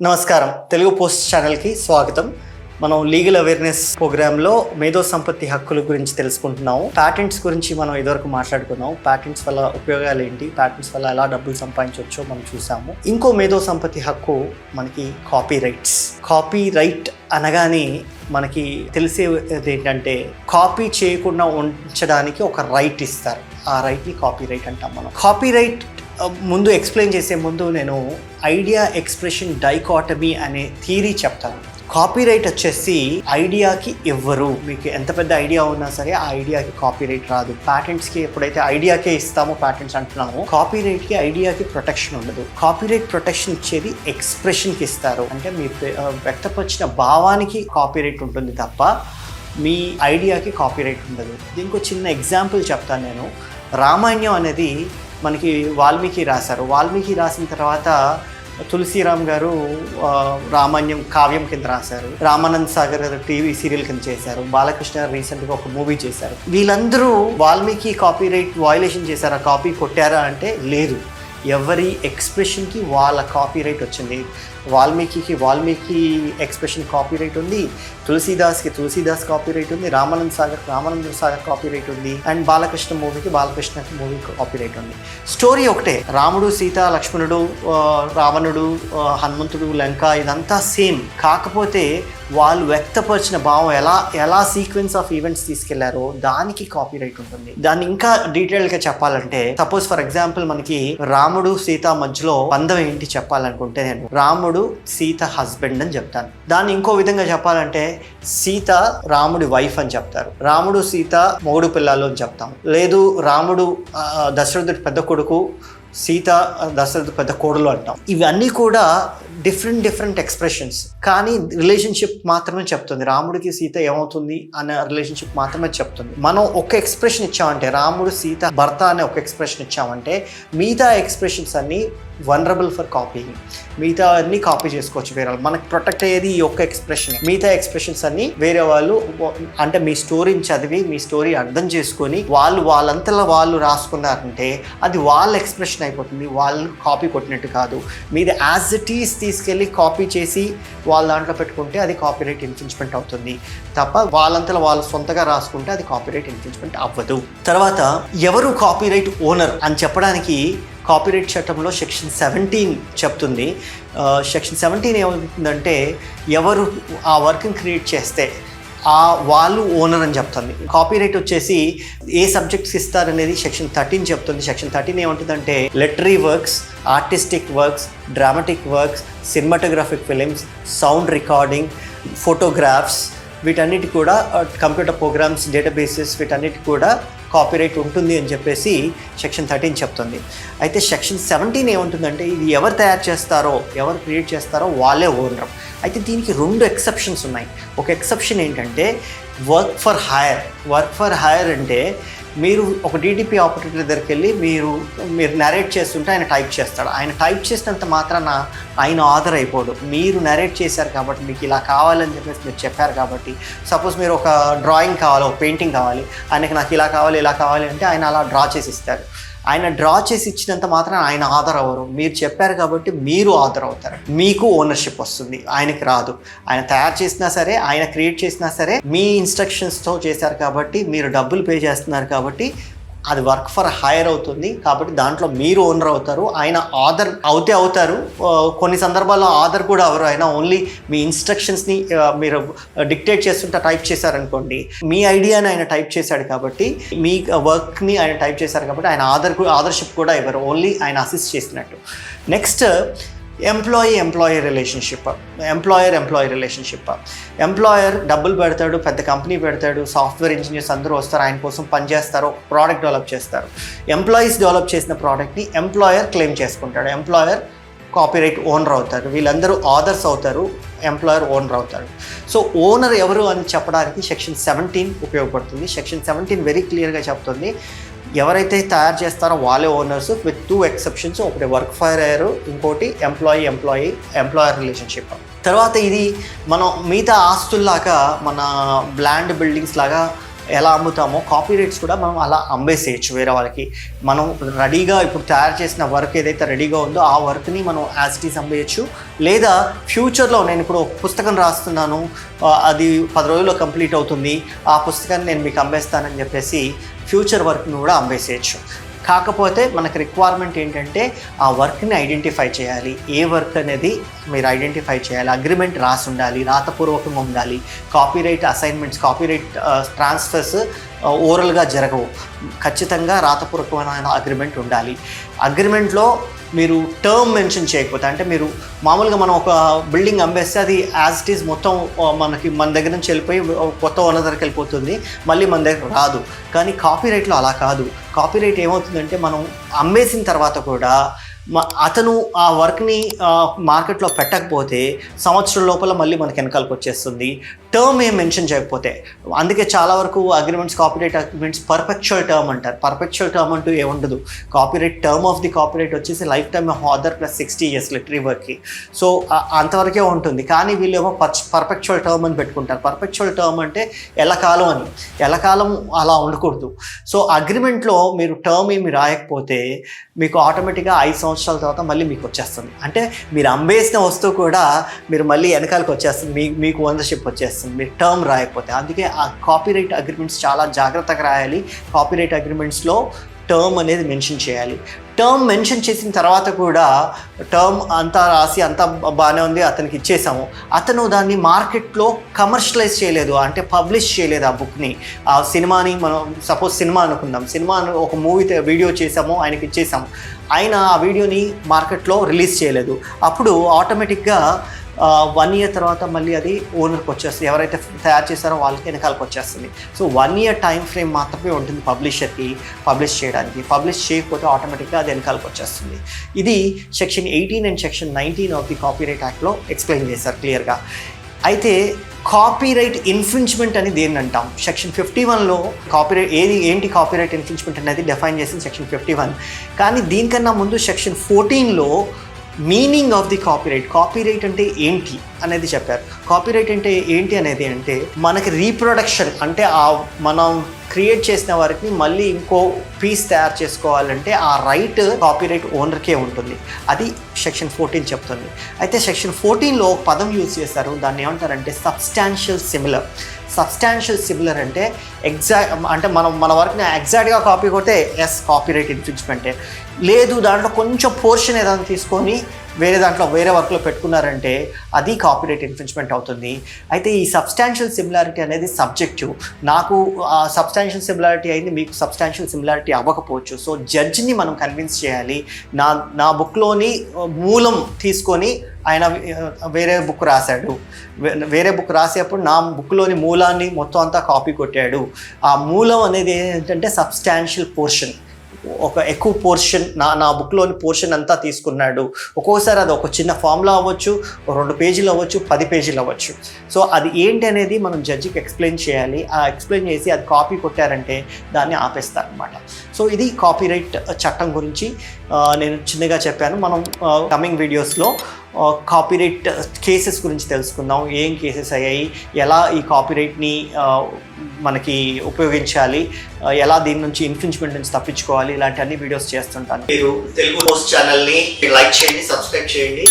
నమస్కారం. తెలుగు పోస్ట్ ఛానల్కి స్వాగతం. మనం లీగల్ అవేర్నెస్ ప్రోగ్రాంలో మేధో సంపత్తి హక్కుల గురించి తెలుసుకుంటున్నాము. ప్యాటెంట్స్ గురించి మనం ఇదివరకు మాట్లాడుకున్నాం. ప్యాటెంట్స్ వల్ల ఉపయోగాలు ఏంటి, ప్యాటెంట్స్ వల్ల ఎలా డబ్బులు సంపాదించవచ్చో మనం చూసాము. ఇంకో మేధో సంపత్తి హక్కు మనకి కాపీ రైట్స్. కాపీ రైట్ అనగానే మనకి తెలిసేది ఏంటంటే, కాపీ చేయకుండా ఉంచడానికి ఒక రైట్ ఇస్తారు. ఆ రైట్ని కాపీ రైట్ అంటాం మనం. కాపీ రైట్ ముందు ఎక్స్ప్లెయిన్ చేసే ముందు నేను ఐడియా ఎక్స్ప్రెషన్ డైకాటమీ అనే థియరీ చెప్తాను. కాపీరైట్ వచ్చేసి ఐడియాకి ఇవ్వరు. మీకు ఎంత పెద్ద ఐడియా ఉన్నా సరే ఆ ఐడియాకి కాపీరైట్ రాదు. ప్యాటెంట్స్కి ఎప్పుడైతే ఐడియాకే ఇస్తామో ప్యాటెంట్స్ అంటున్నామో, కాపీరైట్కి ఐడియాకి ప్రొటెక్షన్ ఉండదు. కాపీరైట్ ప్రొటెక్షన్ ఇచ్చేది ఎక్స్ప్రెషన్కి ఇస్తారు. అంటే మీ వ్యక్తపరిచిన భావానికి కాపీరైట్ ఉంటుంది తప్ప మీ ఐడియాకి కాపీరైట్ ఉండదు. దీనికి ఒక చిన్న ఎగ్జాంపుల్ చెప్తాను నేను. రామాయణం అనేది మనకి వాల్మీకి రాశారు. వాల్మీకి రాసిన తర్వాత తులసిరామ్ గారు రామాయణం కావ్యం కింద రాశారు. రామానంద్ సాగర్ గారు టీవీ సీరియల్ కింద చేశారు. బాలకృష్ణ రీసెంట్గా ఒక మూవీ చేశారు. వీళ్ళందరూ వాల్మీకి కాపీరైట్ వయలేషన్ చేశారా, కాపీ కొట్టారా అంటే లేదు. ఎవరి ఎక్స్ప్రెషన్కి వాళ్ళ కాపీరైట్ వచ్చింది. వాల్మీకి ఎక్స్ప్రెషన్ కాపీరైట్ ఉంది, తులసీదాస్కి తులసీదాస్ కాపీరైట్ ఉంది, రామానంద్ సాగర్ కాపీరైట్ ఉంది, అండ్ బాలకృష్ణ మూవీ కాపీరైట్ ఉంది. స్టోరీ ఒకటే. రాముడు, సీత, లక్ష్మణుడు, రావణుడు, హనుమంతుడు, లంక ఇదంతా సేమ్. కాకపోతే వాళ్ళు వ్యక్తపరిచిన భావం ఎలా సీక్వెన్స్ ఆఫ్ ఈవెంట్స్ తీసుకెళ్లారో దానికి కాపీరైట్ ఉంటుంది. దాన్ని ఇంకా డీటెయిల్గా చెప్పాలంటే, సపోజ్ ఫర్ ఎగ్జాంపుల్ మనకి రాముడు సీత మధ్యలో బంధం ఏంటి చెప్పాలనుకుంటే, నేను రాముడు సీత హస్బెండ్ అని చెప్తాను. దాన్ని ఇంకో విధంగా చెప్పాలంటే సీత రాముడి వైఫ్ అని చెప్తారు. రాముడు సీత మొగుడు పిల్లలు అని చెప్తాం. లేదు రాముడు దశరథుడి పెద్ద కొడుకు, సీత దశరథుడి పెద్ద కోడలు అంటాం. ఇవన్నీ కూడా డిఫరెంట్ ఎక్స్ప్రెషన్స్, కానీ రిలేషన్షిప్ మాత్రమే చెప్తుంది. రాముడికి సీత ఏమవుతుంది అనే రిలేషన్షిప్ మాత్రమే చెప్తుంది. మనం ఒక ఎక్స్ప్రెషన్ ఇచ్చామంటే, రాముడు సీత భర్త అనే ఒక ఎక్స్ప్రెషన్ ఇచ్చామంటే, మిగతా ఎక్స్ప్రెషన్స్ అన్నీ వనరబుల్ ఫర్ కాపీయింగ్. మిగతా అన్ని కాపీ చేసుకోవచ్చు వేరే వాళ్ళు. మనకు ప్రొటెక్ట్ అయ్యేది ఈ ఒక్క ఎక్స్ప్రెషన్. మిగతా ఎక్స్ప్రెషన్స్ అన్ని వేరే వాళ్ళు, అంటే మీ స్టోరీని చదివి మీ స్టోరీ అర్థం చేసుకొని వాళ్ళంతలో వాళ్ళు రాసుకున్నారంటే అది వాళ్ళ ఎక్స్ప్రెషన్ అయిపోతుంది. వాళ్ళు కాపీ కొట్టినట్టు కాదు. మీది యాజ్ ఇట్ ఈస్ తీసుకెళ్ళి కాపీ చేసి వాళ్ళ దాంట్లో పెట్టుకుంటే అది కాపీరైట్ ఇన్ఫ్రించ్మెంట్ అవుతుంది తప్ప వాళ్ళంతలో వాళ్ళు సొంతగా రాసుకుంటే అది కాపీరైట్ ఇన్ఫ్రించ్మెంట్ అవ్వదు. తర్వాత ఎవరు కాపీరైట్ ఓనర్ అని చెప్పడానికి కాపీరైట్ చట్టంలో సెక్షన్ 17 చెప్తుంది. సెక్షన్ 17 ఏమవుతుందంటే, ఎవరు ఆ వర్క్ని క్రియేట్ చేస్తే వాళ్ళు ఓనర్ అని చెప్తుంది. కాపీరైట్ వచ్చేసి ఏ సబ్జెక్ట్స్ ఇస్తారనేది సెక్షన్ 13 చెప్తుంది. సెక్షన్ 13 ఏమంటుందంటే, literary works, artistic works, dramatic works, cinematographic films, sound recording, photographs, వీటన్నిటి కూడా కంప్యూటర్ ప్రోగ్రామ్స్, డేటాబేసెస్, వీటన్నిటి కూడా కాపీరైట్ ఉంటుంది అని చెప్పేసి సెక్షన్ 13 చెప్తుంది. అయితే సెక్షన్ 17 ఏముంటుందంటే, ఇది ఎవరు తయారు చేస్తారో, ఎవరు క్రియేట్ చేస్తారో వాళ్ళే ఓనర్. అయితే దీనికి 2 ఎక్సెప్షన్స్ ఉన్నాయి. ఒక ఎక్సెప్షన్ ఏంటంటే వర్క్ ఫర్ హైర్ అంటే, మీరు ఒక DTP ఆపరేటర్ దగ్గరికి వెళ్ళి మీరు నరేట్ చేస్తుంటే ఆయన టైప్ చేస్తాడు. ఆయన టైప్ చేసినంత మాత్రాన ఆయన ఆథర్ అయిపోడు. మీరు నరేట్ చేశారు కాబట్టి, మీకు ఇలా కావాలని చెప్పేసి మీరు చెప్పారు కాబట్టి, సపోజ్ మీరు ఒక డ్రాయింగ్ కావాలి, ఒక పెయింటింగ్ కావాలి, ఆయనకి నాకు ఇలా కావాలి అంటే ఆయన అలా డ్రా చేసి ఇస్తారు. ఆయన డ్రా చేసి ఇచ్చినంత మాత్రం ఆయన ఆధార్ అవ్వరు. మీరు చెప్పారు కాబట్టి మీరు ఆధార్ అవుతారు. మీకు ఓనర్షిప్ వస్తుంది, ఆయనకి రాదు. ఆయన తయారు చేసినా సరే, ఆయన క్రియేట్ చేసినా సరే, మీ ఇన్స్ట్రక్షన్స్తో చేశారు కాబట్టి, మీరు డబ్బులు పే చేస్తున్నారు కాబట్టి అది వర్క్ ఫర్ హైర్ అవుతుంది. కాబట్టి దాంట్లో మీరు ఓనర్ అవుతారు. ఆయన ఆధార్ అవుతారు. కొన్ని సందర్భాల్లో ఆధార్ కూడా అవరు. ఆయన ఓన్లీ మీ ఇన్స్ట్రక్షన్స్ని మీరు డిక్టేట్ చేస్తుంటే టైప్ చేశారనుకోండి, మీ ఐడియాని ఆయన టైప్ చేశాడు కాబట్టి, మీ వర్క్ని ఆయన టైప్ చేశారు కాబట్టి ఆయన ఆధార్షిప్ కూడా ఇవ్వరు. ఓన్లీ ఆయన అసిస్ట్ చేసినట్టు. Next employer relationship. ఎంప్లాయర్ డబ్బులు పెడతాడు, పెద్ద కంపెనీ పెడతాడు, సాఫ్ట్వేర్ ఇంజనీర్స్ అందరూ వస్తారు, ఆయన కోసం పనిచేస్తారు, ప్రోడక్ట్ డెవలప్ చేస్తారు. ఎంప్లాయీస్ డెవలప్ చేసిన ప్రోడక్ట్ని ఎంప్లాయర్ క్లెయిమ్ చేసుకుంటాడు. ఎంప్లాయర్ కాపీరైట్ ఓనర్ అవుతారు. వీళ్ళందరూ ఆథర్స్ అవుతారు, ఎంప్లాయర్ ఓనర్ అవుతారు. సో ఓనర్ ఎవరు అని చెప్పడానికి సెక్షన్ 17 ఉపయోగపడుతుంది. సెక్షన్ 17 వెరీ క్లియర్గా చెప్తుంది, ఎవరైతే తయారు చేస్తారో వాళ్ళే ఓనర్స్, విత్ 2 ఎక్సెప్షన్స్. ఒకటి వర్క్ ఫర్ హైర్, ఇంకోటి ఎంప్లాయర్ రిలేషన్షిప్. తర్వాత ఇది మనం మిగతా ఆస్తుల్లాగా, మన ల్యాండ్ బిల్డింగ్స్ లాగా ఎలా అమ్ముతామో కాపీరైట్స్ కూడా మనం అలా అమ్మేసేయచ్చు వేరే వాళ్ళకి. మనం రెడీగా ఇప్పుడు తయారు చేసిన వర్క్ ఏదైతే రెడీగా ఉందో ఆ వర్క్ని మనం యాజ్ ఇట్ ఈస్ అమ్మేయచ్చు. లేదా ఫ్యూచర్లో నేను ఇప్పుడు ఒక పుస్తకం రాస్తున్నాను, అది 10 రోజుల్లో కంప్లీట్ అవుతుంది, ఆ పుస్తకాన్ని నేను మీకు అమ్మేస్తానని చెప్పేసి ఫ్యూచర్ వర్క్ని కూడా అమ్మేసేయచ్చు. కాకపోతే మనకు రిక్వైర్మెంట్ ఏంటంటే ఆ వర్క్ని ఐడెంటిఫై చేయాలి. ఏ వర్క్ అనేది మీరు ఐడెంటిఫై చేయాలి, అగ్రిమెంట్ రాసి ఉండాలి, రాతపూర్వకంగా ఉండాలి. కాపీరైట్ అసైన్మెంట్స్, కాపీరైట్ ట్రాన్స్ఫర్స్ ఓరల్గా జరగవు, ఖచ్చితంగా రాతపూర్వకమైన అగ్రిమెంట్ ఉండాలి. అగ్రిమెంట్లో మీరు టర్మ్ మెన్షన్ చేయకపోతే, అంటే మీరు మామూలుగా మనం ఒక బిల్డింగ్ అమ్మేస్తే అది యాజ్ ఇట్ ఈజ్ మొత్తం మన దగ్గర నుంచి వెళ్ళిపోయి కొత్త ఓనర్ దగ్గరికి వెళ్ళిపోతుంది, మళ్ళీ మన దగ్గర రాదు. కానీ కాపీరైట్లో అలా కాదు. కాపీరైట్ ఏమవుతుందంటే మనం అమ్మేసిన తర్వాత కూడా అతను ఆ వర్క్ని మార్కెట్లో పెట్టకపోతే సంవత్సరం లోపల మళ్ళీ మనకి వెనకాలకు వచ్చేస్తుంది, టర్మ్ ఏం మెన్షన్ చేయకపోతే. అందుకే చాలా వరకు agreements, copyright agreements perpetual term అంటారు. పర్ఫెక్చువల్ టర్మ్ అంటూ ఏముండదు. Copyright term of the copyright వచ్చేసి lifetime author plus 60 years literary. So అంతవరకే ఉంటుంది. కానీ వీళ్ళేమో పర్ఫెక్చువల్ టర్మ్ అని పెట్టుకుంటారు. పర్ఫెక్చువల్ టర్మ్ అంటే ఎల్లకాలం అని. ఎల్లకాలం అలా ఉండకూడదు. సో అగ్రిమెంట్లో మీరు టర్మ్ ఏమి రాయకపోతే మీకు ఆటోమేటిక్గా 5 సంవత్సరాల తర్వాత మళ్ళీ మీకు వచ్చేస్తుంది. అంటే మీరు అమ్మేసిన వస్తువు కూడా మీరు మళ్ళీ వెనకాలకు వచ్చేస్తుంది, మీకు ఓనర్షిప్ వచ్చేస్తుంది మీరు టర్మ్ రాయకపోతే. అందుకే ఆ కాపీరైట్ అగ్రిమెంట్స్ చాలా జాగ్రత్తగా రాయాలి. కాపీరైట్ అగ్రిమెంట్స్లో టర్మ్ అనేది మెన్షన్ చేయాలి. టర్మ్ మెన్షన్ చేసిన తర్వాత కూడా టర్మ్ అంతా రాసి అంతా బాగానే ఉంది, అతనికి ఇచ్చేసాము, అతను దాన్ని మార్కెట్లో కమర్షియలైజ్ చేయలేదు, అంటే పబ్లిష్ చేయలేదు ఆ బుక్ని. ఆ సినిమాని మనం సపోజ్ సినిమా అనుకుందాం, సినిమా ఒక మూవీ వీడియో చేసాము, ఆయనకి ఇచ్చేసాము, ఆయన ఆ వీడియోని మార్కెట్లో రిలీజ్ చేయలేదు. అప్పుడు ఆటోమేటిక్గా 1 year తర్వాత మళ్ళీ అది ఓనర్కి వచ్చేస్తుంది, ఎవరైతే తయారు చేశారో వాళ్ళకి వెనకాలకు వచ్చేస్తుంది. సో 1 year టైం ఫ్రేమ్ మాత్రమే ఉంటుంది పబ్లిషర్కి పబ్లిష్ చేయడానికి. పబ్లిష్ చేయకపోతే ఆటోమేటిక్గా అది వెనకాలకు వచ్చేస్తుంది. ఇది section 18 and section 19 of the copyright యాక్ట్లో ఎక్స్ప్లెయిన్ చేశారు క్లియర్గా. అయితే కాపీరైట్ ఇన్ఫ్రించ్మెంట్ అని దేన్ని అంటాం? సెక్షన్ 51లో కాపీరైట్ ఏంటి కాపీరైట్ ఇన్ఫ్రించ్మెంట్ అనేది డిఫైన్ చేసింది సెక్షన్ 51. కానీ దీనికన్నా ముందు సెక్షన్ 14లో మీనింగ్ ఆఫ్ ది కాపీరైట్ అంటే ఏంటి అనేది చెప్పారు. కాపీరైట్ అంటే ఏంటి అనేది అంటే మనకి రీప్రొడక్షన్, అంటే మనం క్రియేట్ చేసిన వారికి మళ్ళీ ఇంకో పీస్ తయారు చేసుకోవాలంటే ఆ రైట్ కాపీరైట్ ఓనర్కే ఉంటుంది. అది సెక్షన్ 14 చెప్తుంది. అయితే సెక్షన్ 14లో ఒక పదం యూజ్ చేస్తారు, దాన్ని ఏమంటారంటే సబ్స్టాన్షియల్ సిమిలర్. సబ్స్టాన్షియల్ సిమిలర్ అంటే అంటే మన వర్క్ని ఎగ్జాక్ట్గా కాపీ కొడితే కాపీరైట్ ఇన్ఫ్రించ్మెంటే. లేదు దాంట్లో కొంచెం పోర్షన్ ఏదైనా తీసుకొని వేరే వర్క్లో పెట్టుకున్నారంటే అది కాపీరైట్ ఇన్ఫ్రించ్మెంట్ అవుతుంది. అయితే ఈ సబ్స్టాన్షియల్ సిమిలారిటీ అనేది సబ్జెక్టివ్. నాకు సబ్స్టాన్షియల్ సిమిలారిటీ అయింది, మీకు సబ్స్టాన్షియల్ సిమిలారిటీ అవ్వకపోవచ్చు. సో జడ్జిని మనం కన్విన్స్ చేయాలి. నా బుక్లోని మూలం తీసుకొని ఆయన వేరే బుక్ రాశాడు, వేరే బుక్ రాసేటప్పుడు నా బుక్లోని మూలాన్ని మొత్తం అంతా కాపీ కొట్టాడు. ఆ మూలం అనేది ఏంటంటే సబ్స్టాన్షియల్ పోర్షన్, ఒక ఎక్కువ పోర్షన్ నా బుక్లోని పోర్షన్ అంతా తీసుకున్నాడు. ఒక్కోసారి అది ఒక చిన్న ఫార్ములా అవ్వచ్చు, 2 పేజీలు అవ్వచ్చు, 10 పేజీలు అవ్వచ్చు. సో అది ఏంటి అనేది మనం జడ్జికి ఎక్స్ప్లెయిన్ చేయాలి. ఆ ఎక్స్ప్లెయిన్ చేసి అది కాపీ కొట్టారంటే దాన్ని ఆపేస్తారనమాట. సో ఇది కాపీరైట్ చట్టం గురించి నేను చిన్నగా చెప్పాను. మనం కమింగ్ వీడియోస్లో కాపీరైట్ కేసెస్ గురించి తెలుసుకుందాం. ఏం కేసెస్ అయ్యాయి, ఎలా ఈ కాపీరైట్ని మనకి ఉపయోగించాలి, ఎలా దీని నుంచి ఇన్ఫ్రించ్మెంట్ నుంచి తప్పించుకోవాలి, ఇలాంటి అన్ని వీడియోస్ చేస్తుంటాను. మీరు తెలుగు పోస్ట్ ఛానల్ని లైక్ చేయండి, సబ్స్క్రైబ్ చేయండి.